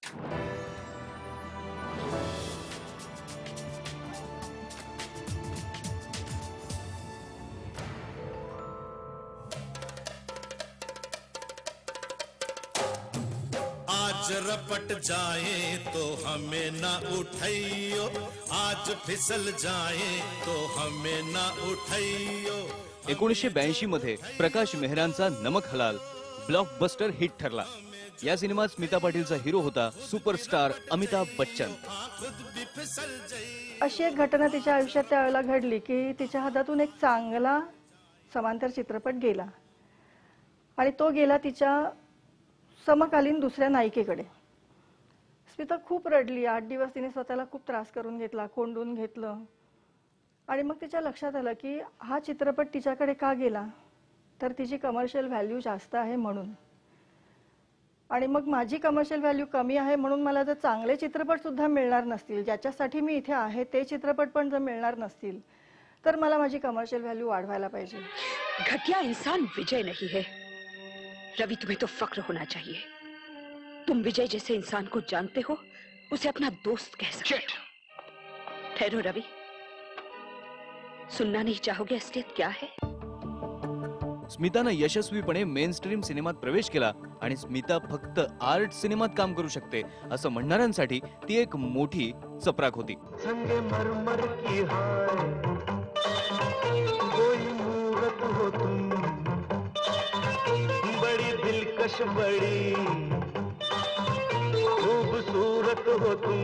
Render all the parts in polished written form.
आज रपट जाए तो हमें ना उठाइयो, आज फिसल जाए तो हमें ना उठाइयो। 1982 मध्ये प्रकाश मेहरांचा नमक हलाल ब्लॉकबस्टर हिट ठरला। या सिनेमात स्मिता पाटीलचा हिरो होता सुपरस्टार अमिताभ बच्चन। अशी एक घटना तिच्या आयुष्यात त्यावेळेला घडली की तिच्या हातातून एक चांगला समांतर चित्रपट गेला आणि तो गेला तिच्या समकालीन दुसऱ्या नायिकेकडे। स्मिता खूप रडली। 8 दिवस तिने स्वतःला खूप त्रास करून घेतला, कोंडून घेतलं आणि मग तिच्या लक्षात आलं की हा चित्रपट तिच्याकडे का गेला, तर तिची कमर्शियल व्हॅल्यू जास्त आहे म्हणून। आणि मग माझी कमर्शियल व्हॅल्यू कमी आहे म्हणून मला जर चांगले चित्रपट सुद्धा मिळणार नसतील, ज्याच्यासाठी मी इथे आहे ते चित्रपट पण जर मिळणार नसतील, तर मला माझी कमर्शियल व्हॅल्यू वाढवायला पाहिजे। घटिया इंसान विजय नहीं है रवि, तुम्हें तो फक्र होना चाहिए। तुम विजय जैसे इंसान को जानते हो, उसे अपना दोस्त कह सकते हो। ठहरो रवि, सुनना नहीं चाहोगे असलियत क्या है? स्मितानं यशस्वीपणे मेन स्ट्रीम सिनेमात प्रवेश केला आणि स्मिता फक्त आर्ट सिनेमात काम करू शकते असं म्हणणाऱ्यांसाठी ती एक मोठी चपराक होती। संगमरमर की हाय कोई मूरत हो तुम, बड़ी दिलकश बड़ी खूबसूरत हो तुम।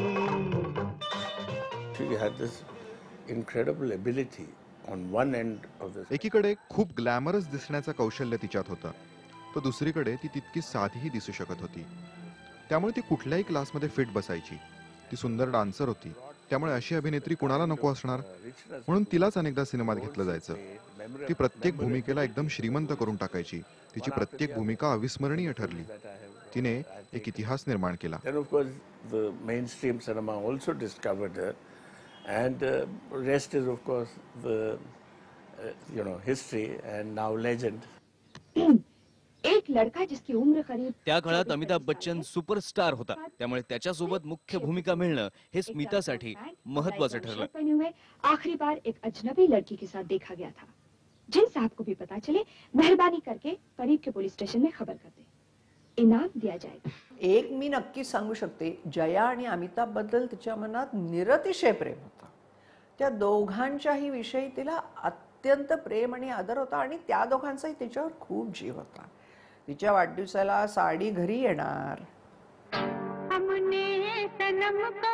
She had this incredible ability on one end of this. एकीकडे खूप ग्लॅमरस दिसण्याचं कौशल्य तिच्यात होतं, तर दुसरीकडे ती तितकी साधीही दिसू शकत होती। त्यामुळे ती कुठल्याही क्लासमध्ये फिट बसायची। ती सुंदर डान्सर होती, त्यामुळे अशी अभिनेत्री कुणाला नको असणार, म्हणून तिलाच अनेकदा सिनेमात घेतलं जायचं। ती प्रत्येक भूमिकेला एकदम श्रीमंत करून टाकायची। तिची प्रत्येक भूमिका अविस्मरणीय ठरली। तिने एक इतिहास निर्माण केला। Then of course the mainstream cinema also discovered her, and rest is of course the history and now legend. एक लड़का जिसकी उम्र करीब त्या काळात अमिताभ बच्चन सुपरस्टार होता, त्यामुळे त्याच्यासोबत मुख्य भूमिका मिळणं हे स्मितासाठी महत्त्वाचं ठरलं। आखिरी बार एक अजनबी लड़की के साथ देखा गया था। जिन साहब को भी पता चले मेहरबानी करके करीब के पुलिस स्टेशन में खबर कर दे, इनाम दिया जाएगा। एक मी नक्की सांगू शकते, जया आणि अमिताभ बद्दल तिच्या मनात निरतिशय प्रेम होता। त्या दोघांच्याही विषयी तिला अत्यंत प्रेम आणि आदर होता आणि त्या दोघांचाही तिच्यावर खूप जीव होता। तिच्या वाढदिवसाला साडी घरी येणार। हमने सनम को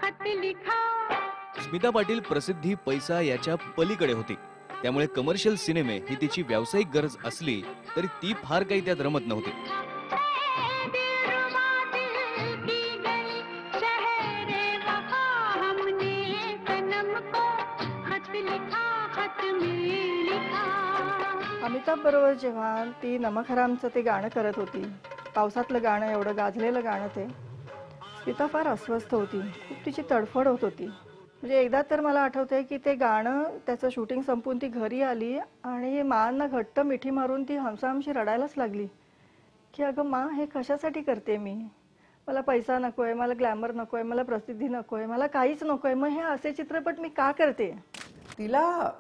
खत लिखा। स्मिता पाटील प्रसिद्धी पैसा याच्या पलीकडे होती, त्यामुळे कमर्शियल सिनेमे ही तिची व्यावसायिक गरज असली तरी ती फार काही त्यात रमत नव्हती। अमिताभ बरोबर जेव्हा ती नमक हरामचं ते गाणं करत होती, पावसातलं गाणं, एवढं गाजलेलं गाणं, ते स्मिता फार अस्वस्थ होती, खूप तिची तडफड होत होती। म्हणजे एकदा तर मला आठवतंय की ते गाणं त्याचं शूटिंग संपून ती घरी आली आणि मांना घट्ट मिठी मारून ती हमसाहमशी रडायलाच लागली की अगं माँ, हे कशासाठी करते मी? मला पैसा नकोय, मला ग्लॅमर नकोय, मला प्रसिद्धी नकोय, मला काहीच नकोय, मग हे असे चित्रपट मी का करते? तिला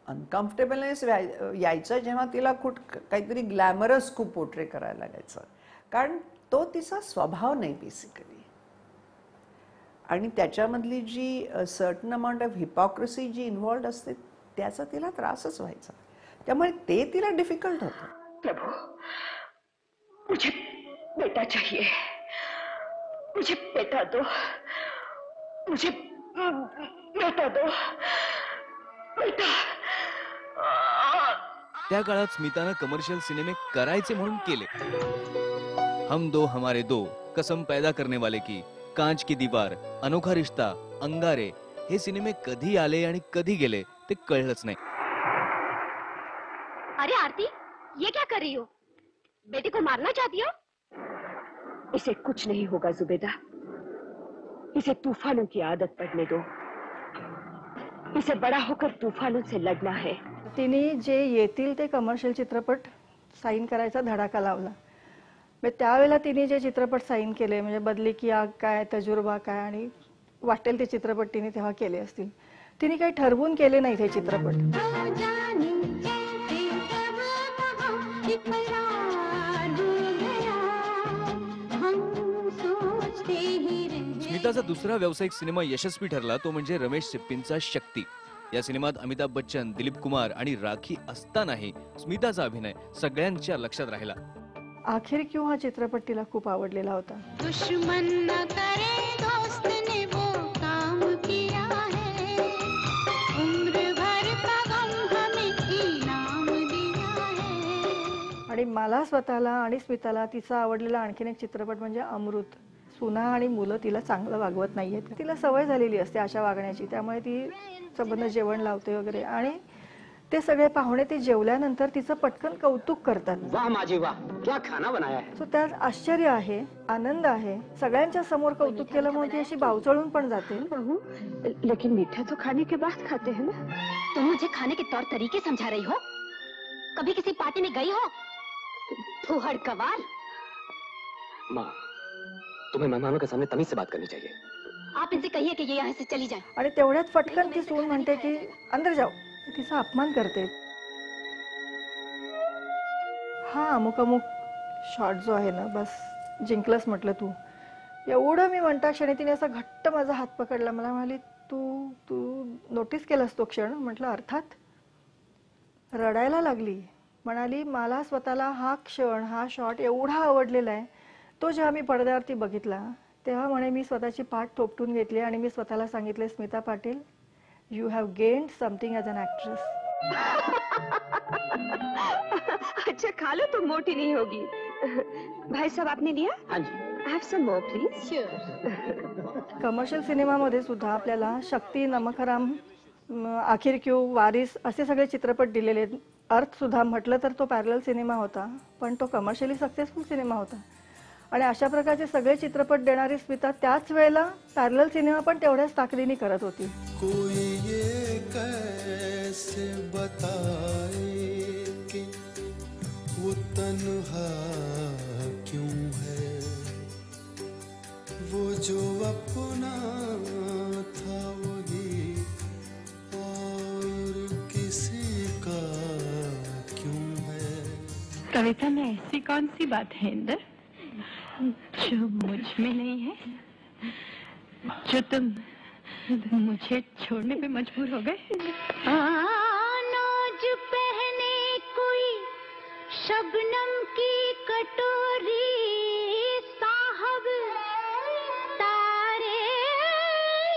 अनकम्फर्टेबलनेस यायचं जेव्हा तिला काहीतरी ग्लॅमरस खूप पोर्ट्रे करायला लागायचं, कारण तो तिचा स्वभाव नाही बेसिकली। आणि त्याच्यामधली जी सर्टन अमाऊंट ऑफ हिपोक्रेसी जी इन्व्हॉल्ड असते त्याचा तिला त्रासच व्हायचा, त्यामुळे ते तिला डिफिकल्ट होतं। प्रभु, मुझे बेटा चाहिए, मुझे बेटा दो, मुझे बेटा दो, बेटा। त्या काळात स्मितानं कमर्शियल सिनेमे करायचे म्हणून केले। हम दो हमारे दो, कसम पैदा करने वाले की, कांच की दीवार, अनोखा रिश्ता, अंगारे हे सिनेमे कधी आले आणि कधी गेले ते कळलंच नाही। अरे आरती, ये क्या कर रही हो? बेटे को मारना चाहती हो? इसे कुछ नहीं होगा जुबेदा, इसे तूफानों की आदत पड़ने दो, इसे बड़ा होकर तूफानों से लड़ना है। तिने जे येतील ते कमर्शियल चित्रपट साईन करायचा धडाका लावला म्हणजे त्यावेळेला तिने जे चित्रपट साईन केले म्हणजे बदली की आग काय, तजुर्बा काय आणि वाटेल ते चित्रपट तिने तेव्हा केले असतील. तिने काही ठरवून केले नाहीत हे चित्रपट. स्मिताचा दुसरा व्यावसायिक सिनेमा यशस्वी ठरला तो म्हणजे रमेश सिप्पींचा शक्ती. या सिनेमात अमिताभ बच्चन, दिलीप कुमार आणि राखी असतानाही स्मिताचा अभिनय सगळ्यांच्या लक्षात राहिला. आखिर क्यों हा चित्रपट तिला खूप आवडलेला होता. दुश्मन न करे दोस्त ने वो काम किया है, उम्र भर का गम हमें इनाम दिया है. आणि मला स्वतःला आणि स्मिताला तिचा आवडलेला आणखीन एक चित्रपट म्हणजे अमृत. सुना आणि मुलं तिला चांगलं वागवत नाहीयेत. तिला सवय झालेली असते अशा वागण्याची, त्यामुळे ती सबंध जेवण लावते वगैरे आणि ते सगळे पाहुणे ते जेवल्यानंतर तिचं पटकन कौतुक करतात. वाह माझी वाह, क्या खाना बनाया है. सो त्यात आश्चर्य आहे, आनंद आहे. सगळ्यांच्या समोर कौतुक केलं म्हणून ती अशी बावचळून पण जाते. लेकिन मीठा तो खाने के बाद खाते हैं ना. तुम मुझे खाने के तौर तरीके समझा रही हो? कभी किसी पार्टी में गई हो? फूहड़ कवार. माँ, तुम्हें मेहमानों के सामने तमीज से बात करनी चाहिए. आप इनसे कहिए कि ये यहाँ से चली जाए. आणि तेवढ्यात फटकन ती सून म्हणते की अंदर जाओ. तिचा अपमान करते. हा अमुक अमुक शॉट जो आहे ना, बस जिंकलंस म्हटलं तू. एवढं मी म्हणता क्षणी तिने असा घट्ट माझा हात पकडला. मला म्हणाली तू तू नोटीस केलास तो क्षण. म्हटलं अर्थात. रडायला लागली. म्हणाली मला स्वतःला हा क्षण, हा शॉट एवढा आवडलेला आहे. तो जेव्हा मी पडद्यावरती बघितला तेव्हा म्हणे मी स्वतःची पाठ थोपटून घेतली आणि मी स्वतःला सांगितले Smita Patil, you have gained something as an actress. अच्छा खा लो तो मोटी नहीं होगी. भाई साहब आपने लिया? हाँ जी. Have some more please. Commercial सिनेमामध्ये सुद्धा आपल्याला शक्ती, नमकहराम, आखिर क्यों, वारिस असे सगळे चित्रपट दिलेले आहेत. अर्थ सुद्धा म्हटलं तर तो पॅरलल सिनेमा होता, पण तो कमर्शियली सक्सेसफुल सिनेमा होता. आणि अशा प्रकारचे सगळे चित्रपट देणारी स्मिता त्याच वेळेला पॅरलल सिनेमा पण तेवढ्याच ताकदीने करत होती. कोई ये कैसे बताए कि वो तन्हा क्यों है, वो जो अपना था वही और किसी का क्यों है. कविता में ऐसी कौन सी बात है इंदर जो मुझ में नहीं है, जो तुम मुझे छोड़ने पे मजबूर हो गए. नाज पहने कोई शबनम की कटोरी, साहब तारे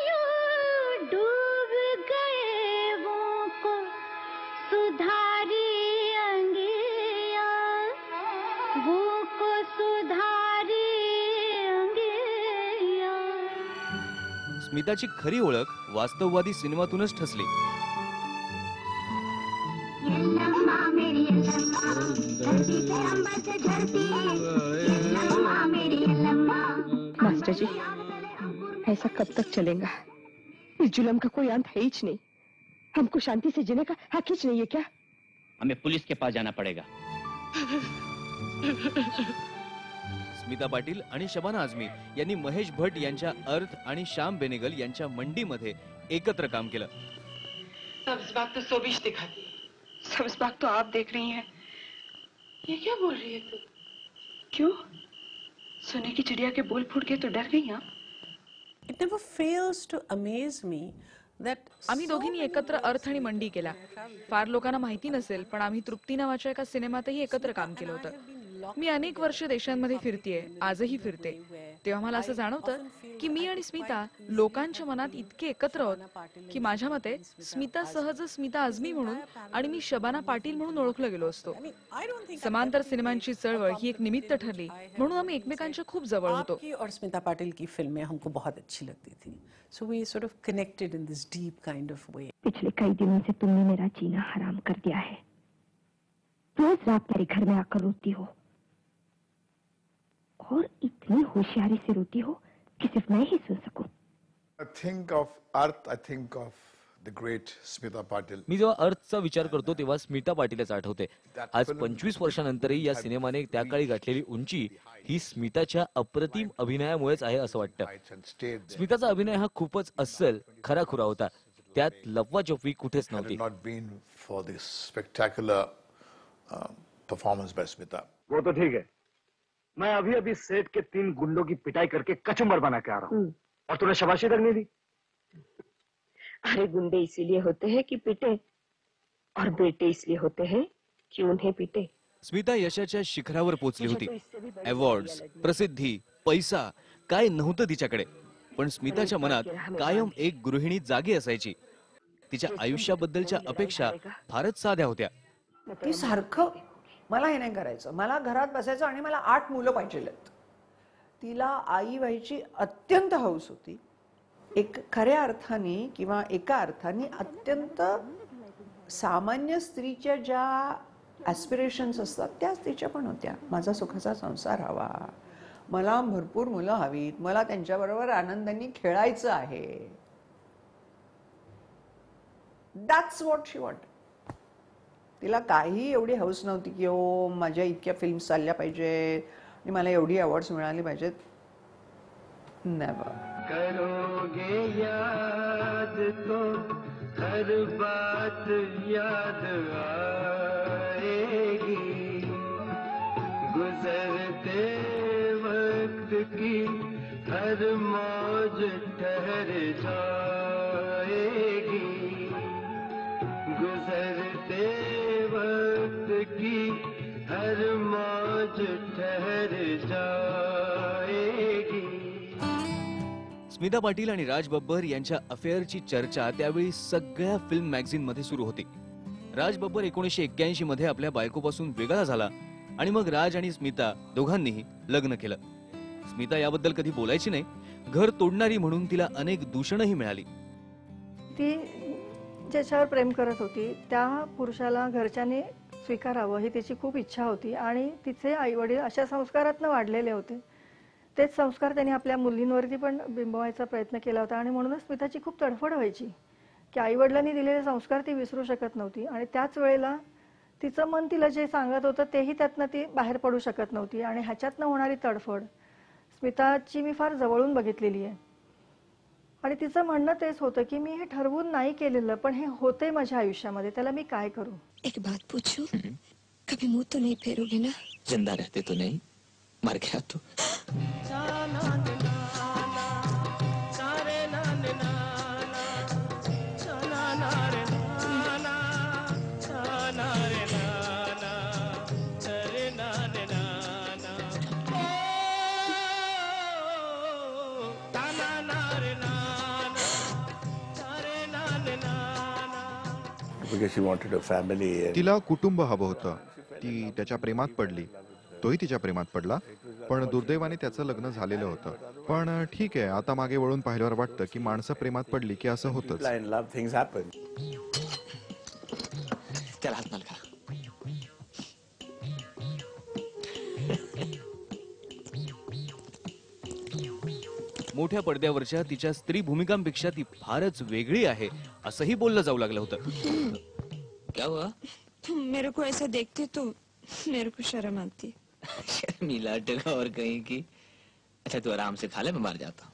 यूं डूब गए वो को सुधारी अंगिया, वो को सुधारी अंगिया. स्मिताची खरी ओळख वास्तववादी सिनेमातूनच ठसली. मास्टर जी, ऐसा कब तक चलेगा? इस जुल्म का कोई अंत है ही नहीं. हमको शांति से जीने का हक ही नहीं है क्या? हमें पुलिस के पास जाना पड़ेगा. स्मिता पाटील आणि शबाना आझमी यांनी महेश भट्ट यांच्या अर्थ आणि श्याम बेनेगल यांच्या मंडीमध्ये एकत्र काम केलं. सब्ज बाग तो सोबिश दिखाती है. सब्ज बाग तो आप देख रही हैं. ये क्या बोल रही है तू? क्यों? सोने की चिड़िया के बोल फूट गए तो डर गई. हाँ, It never fails to amaze me that आम्ही दोघींनी एकत्र अर्थ आणि मंडी केला. फार लोकांना माहिती नसेल पण आम्ही तृप्ती नावाच्या एका सिनेमातही एकत्र काम केलं होतं. मी अनेक वर्ष देशांमध्ये फिरतेय, आजही फिरते. तेव्हा मला असं जाणवतं की मी आणि स्मिता लोकांच्या मनात इतके एकत्र आहोत की माझ्या मते स्मिता सहज स्मिता आझमी म्हणून आणि मी शबाना पाटील म्हणून ओळखलं गेलो असतो. समांतर सिनेमांची चळवळ ही एक निमित्त ठरली म्हणून आम्ही एकमेकांच्या खूप जवळ होतो. आपकी और स्मिता पाटिल की फिल्में हमको बहुत अच्छी लगती थी. So we sort of connected in this deep kind of way. पिछले कई दिनों से तुमने मेरा जीना हराम कर दिया है. रोज रात मेरे घर में आकर रोती हो और इतनी होशियारी से रोती हो कि सिर्फ मैं ही सुन सकूं. I think of Earth, I think of the great Smita Patil. मी जेव्हा अर्थचा विचार करतो तेव्हा स्मिता पाटीलच आठवते. आज 25 वर्षांनंतरही या सिनेमाने त्या काळी गाठलेली उंची ही स्मिताच्या अप्रतिम अभिनयामुळेच आहे असं वाटतं. स्मिताचा अभिनय हा खूपच अस्सल खराखुरा होता. त्यात लपवाछपवी कुठेच Had नव्हती. it not been for this spectacular performance by Smita. वो तो ठीक है, मैं अभी अभी सेठ के 3 गुंडों की पिटाई करके कचुम्बर बना के आ रहा हूँ और तूने शाबाशी तक नहीं दी. अरे गुंडे इसीलिए होते हैं कि पिटे और बेटे इसलिए होते हैं कि उन्हें पिटे. स्मिता यशाच्या शिखरावर पोहोचली होती. अवॉर्ड्स, प्रसिद्धी, पैसा काय नव्हतं तिच्याकडे, पण स्मिताच्या मनात कायम एक गृहिणी जागी असायची. तिच्या आयुष्याबद्दलच्या अपेक्षा फारच साध्या होत्या. ती सारखं मला हे नाही करायचं, मला घरात बसायचं आणि मला 8 मुलं पाहिजेत. तिला आई व्हायची अत्यंत हौस होती. एक खऱ्या अर्थाने किंवा एका अर्थाने अत्यंत सामान्य स्त्रीच्या ज्या ॲस्पिरेशन्स असतात त्याच तिच्या पण होत्या. माझा सुखाचा संसार हवा, मला भरपूर मुलं हवीत, मला त्यांच्याबरोबर आनंदाने खेळायचं आहे. That's what she want. तिला काही एवढी हौस नव्हती की ओ माझ्या इतक्या फिल्म्स चालल्या पाहिजेत आणि मला एवढी अवॉर्ड्स मिळाली पाहिजेत. नेव्हर. करोगे याद तो हर बात याद आएगी, गुजरते वक्त की हर मौज ठहर जाएगी, गुजरते वक्त की हर मौज ठहर जाएगी. स्मिता पाटील आणि राज बब्बर यांच्या अफेअरची चर्चा त्यावेळी सगळ्या फिल्म मॅगझिन मध्ये सुरू होती. राज बब्बर 1981 मध्ये आपल्या बायकोपासून वेगळा झाला आणि मग राज आणि स्मिता दोघांनीही लग्न केलं. स्मिता याबद्दल कधी बोलायची नाही. घर तोडणारी म्हणून तिला अनेक दूषणही मिळाली. ती ज्याच्यावर प्रेम करत होती त्या पुरुषाला घरच्यांनी स्वीकारावं ही तिची खूप इच्छा होती आणि तिचे आईवडील अशा संस्कारातनं वाढलेले होते. तेच संस्कार त्यांनी आपल्या मुलींवरती पण बिंबवायचा प्रयत्न केला होता आणि म्हणूनच स्मिताची खूप तडफड व्हायची की आईवडिलांनी दिलेले संस्कार ती विसरू शकत नव्हती आणि त्याच वेळेला तिचं मन तिला जे सांगत होतं तेही त्यातनं ती बाहेर पडू शकत नव्हती आणि ह्याच्यातनं होणारी तडफड स्मिताची मी फार जवळून बघितलेली आहे. आणि तिचं म्हणणं तेच होतं की मी हे ठरवून नाही केलेलं पण हे होते माझ्या आयुष्यामध्ये, त्याला मी काय करू. एक बात पूछूं, कभी मुंह तो नहीं फेरोगे ना? जिंदा रहते तो नहीं, मर गया तो. Because she wanted a family. तिला कुटुंब हवं होतं. ती त्याच्या प्रेमात पडली, तोही तिच्या प्रेमात पडला, पण दुर्दैवाने त्याचं लग्न झालेलं होतं. पण ठीक आहे, आता मागे वळून पाहिल्यावर वाटतं की माणसं प्रेमात पडली की असं होतंच. त्याला हात मला. मोठ्या पडद्यावरच्या तिच्या स्त्री भूमिकांपेक्षा ती फारच वेगळी आहे असंही बोललं जाऊ लागलं होतं. क्या हुआ? तुम मेरे को ऐसा देखते तो मेरे को शर्म आती. शर्मिला टका और कहीं की. अच्छा तू आराम से खा ले, मैं मार जाता.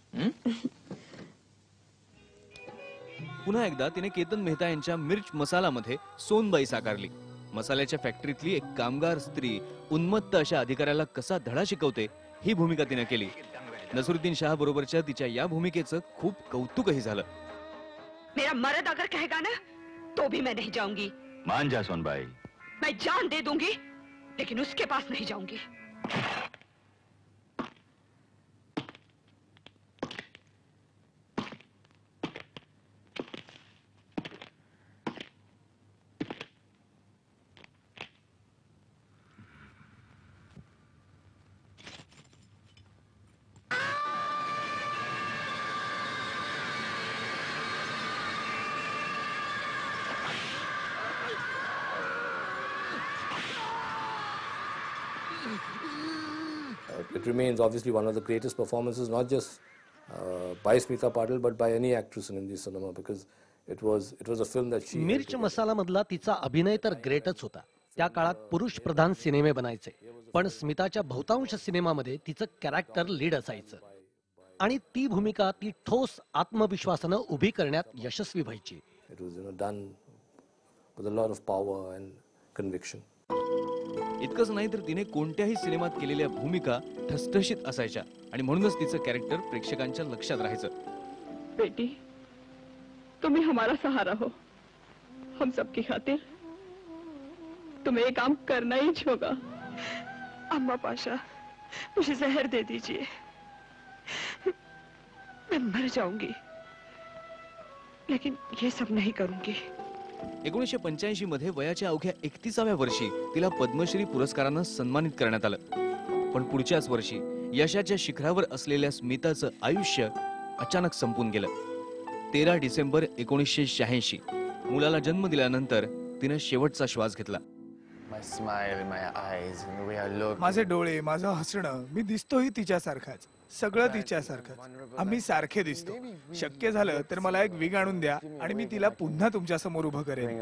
पुन्हा एकदा तिने केतन मेहता यांच्या मिर्च मसाला मध्ये सोनबाई साकारली. मसाल्याच्या फॅक्टरीतली एक कामगार स्त्री उन्मत्त अशा अधिकाऱ्याला कसा धडा शिकवते ही भूमिका तिने केली. नसरुद्दीन शाह बरोबरच्या तिच्या या भूमिकेचं खूप कौतुकही झालं. मेरा मर्द अगर कहेगा ना तो भी मैं नहीं जाऊंगी. मान जा सोनबाई. मैं जान दे दूंगी लेकिन उसके पास नहीं जाऊंगी. It remains obviously one of the greatest performances, not just by Smita Patil, but by any actress in Hindi cinema, because It was a film that she. मिर्च मसाला मधला तिचा अभिनय तर ग्रेटच होता. त्या काळात पुरुष प्रधान सिनेमे बनायचे, पण स्मिताच्या बहुतांश सिनेमामध्ये तिचं कॅरेक्टर लीड असायचं आणि ती भूमिका ती ठोस आत्मविश्वासानं उभी करण्यात यशस्वी व्हायची. It was done with a lot of power and conviction. इतकंच नाही तर तिने कोणत्याही सिनेमात केलेल्या भूमिका ठसठशीत असायच्या आणि म्हणूनच तिचं कॅरेक्टर प्रेक्षकांच्या लक्षात राहायचं. बेटी, तुम ही हमारा सहारा हो. हम सबकी खातिर तुम्हें ये काम करना ही होगा. अम्मा पाशा, मुझे जहर दे दीजिए. मैं मर जाऊंगी, लेकिन ये सब नहीं करूंगी. 1985 मध्ये वयाच्या अवघ्या 31व्या वर्षी तिला पद्मश्री पुरस्कारानं सन्मानित करण्यात आलं. पण पुढच्याच वर्षी यशाच्या शिखरावर असलेल्या स्मिताचं आयुष्य अचानक संपून गेलं. 13 डिसेंबर 1986 मुलाला जन्म दिल्यानंतर तिनं शेवटचा श्वास घेतला. माझे डोळे, माझं हसणं, मी दिसतोही तिच्यासारखाच, सगळं तिच्यासारखंच. आम्ही सारखे दिसतो. शक्य झालं तर मला एक विग आणून द्या आणि मी तिला पुन्हा तुमच्या समोर उभं करेन.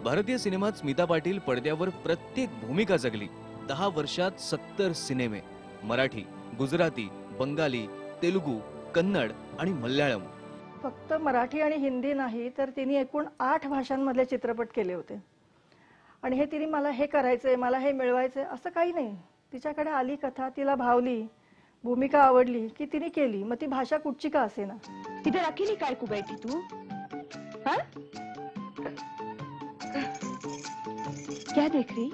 भारतीय सिनेमात स्मिता पाटील पडद्यावर प्रत्येक भूमिका जगली. 10 वर्षात 70 सिनेमे, मराठी, गुजराती, बंगाली, तेलुगू, कन्नड आणि मल्याळम. फक्त मराठी आणि हिंदी नाही तर तिने एकूण 8 भाषांमधले चित्रपट केले होते. आणि हे तिने मला हे करायचंय, मला हे मिळवायचंय असं काही नाही. तिच्याकडे आली कथा, तिला भावली, भूमिका आवडली की तिने केली. मग ती भाषा कुठची का असेना. इधर अकेली काय को बैठी तू? हाँ? क्या देख रही?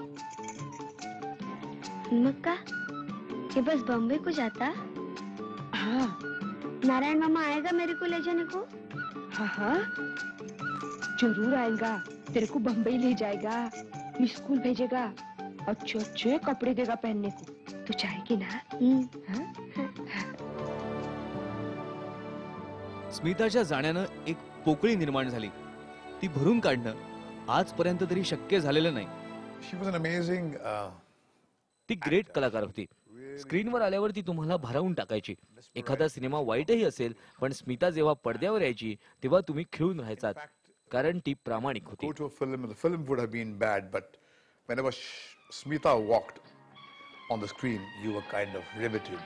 मक्का ये बस बॉम्बे को जाता. हाँ. नारायण मामा आएगा मेरे को ले जाने को. हाँ हाँ, जरूर आएगा. तेरे को बम्बई ले जाएगा, स्कूल भेजेगा, अच्छे अच्छे कपड़े देगा पहनने को. तू जाएगी ना? हाँ? स्मिताच्या जाण्यानं एक पोकळी निर्माण झाली. ती भरून काढणं आजपर्यंत तरी शक्य झालेलं नाही. She was an amazing. ती ग्रेट कलाकार होती. स्क्रीनवर आल्यावर ती तुम्हाला भारावून टाकायची. एखादा सिनेमा वाईटही असेल पण स्मिता जेव्हा पडद्यावर यायची तेव्हा तुम्ही खिळून राहायचात, कारण ती प्रामाणिक होती. Go to a film, the film would have been bad, but whenever Smita walked on the screen, you were kind of riveted.